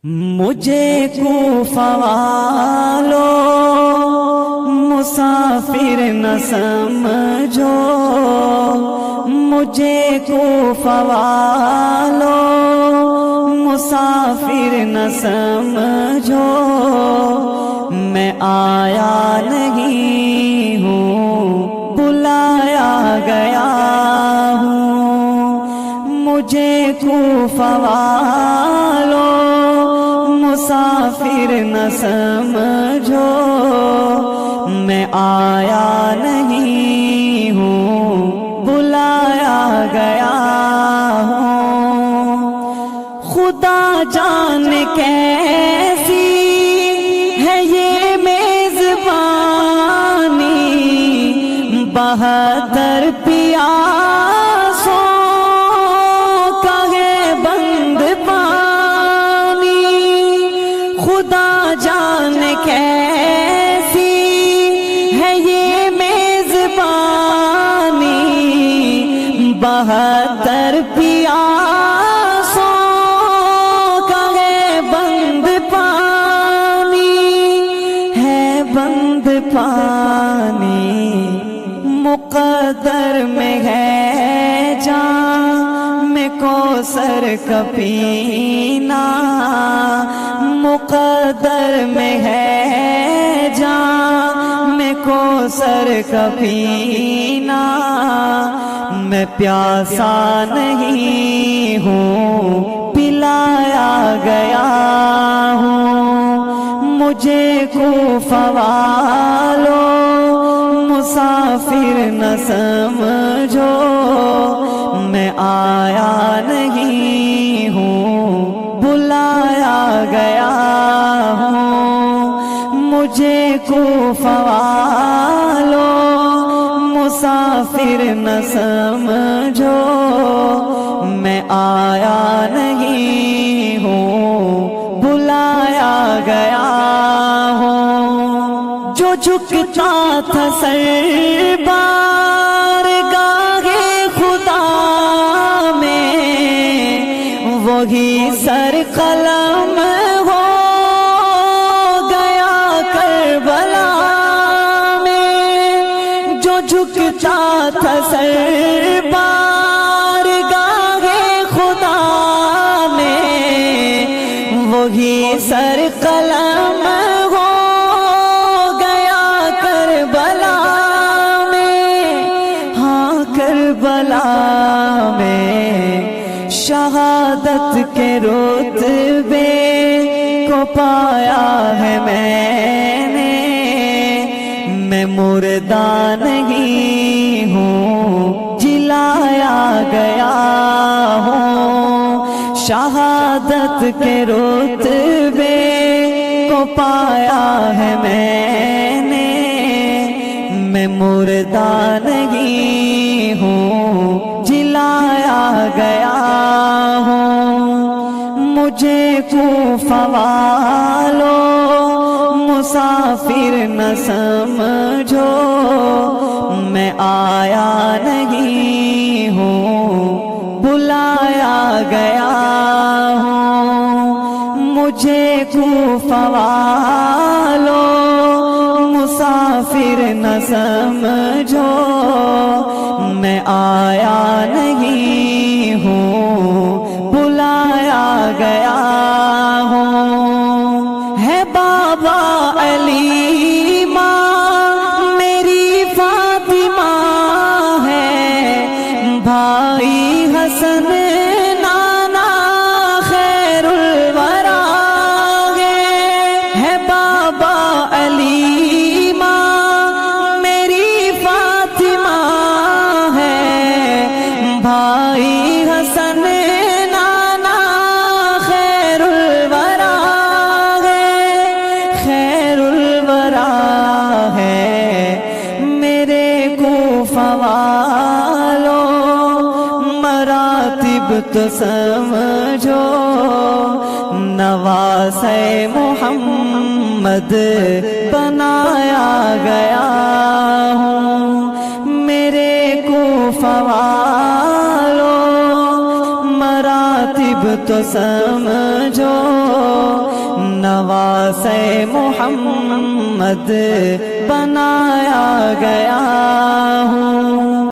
مجھے کوفہ والو مسافر نہ سمجھو، مجھے کوفہ والو مسافر نہ سمجھو، میں آیا نہیں ہوں بلایا گیا ہوں، مجھے کوفہ والو مسافر نہ سمجھو، میں آیا نہیں ہوں بلایا گیا ہوں، خدا جانے کیسی ہے یہ میزبانی، بہتر پیاسوں کا ہے بند پانی، خدا جانے کیسی ہے یہ میزبانی، بہتر پیاسوں کا ہے بند پانی، ہے بند پانی، مقدر میں ہے جام کوثر کا پینا، مقدر میں ہے جام کوثر کا پینا، میں پیاسا نہیں ہوں پلایا گیا ہوں، مجھے کوفہ والو مسافر نہ سمجھو، میں آیا نہیں ہوں بلایا گیا ہوں، مجھے کوفہ والو مسافر نہ سمجھو، میں آیا نہیں ہوں بلایا گیا ہوں، جو جھکتا تھا سر بارگاہ خدا میں، وہی سر قلم ہو گیا کربلا میں، جو جھکتا تھا سر بارگاہ خدا میں، وہی سر قلم ہو گیا کربلا میں، ہاں کربلا میں شہادت کے رتبے کو پایا ہے میں نے، میں مردہ نہیں ہوں جلایا گیا ہوں، شہادت کے رتبے کو پایا ہے میں نے، میں مردہ نہیں ہوں جلایا گیا ہوں، مجھے کوفہ والو مسافر نہ سمجھو، میں آیا نہیں ہوں بلایا گیا ہوں، مجھے کوفہ والو مسافر نہ سمجھو، میں آیا نہیں ہوں بلایا گیا ہوں، ہے بابا علی ماں میری فاطمہ ہے، بھائی حسن نانا خیر الورا ہے، بابا علی ماں میری فاطمہ ہے، بھائی حسن نانا خیر الورا ہے، خیر الورا ہے، میرے کوفہ والو مراتب تو سمجھو، نواسے محمد بنایا گیا ہوں، میرے کوفہ والو مراتب کاتب تو سمجھو نواسے محمد بنایا گیا ہوں۔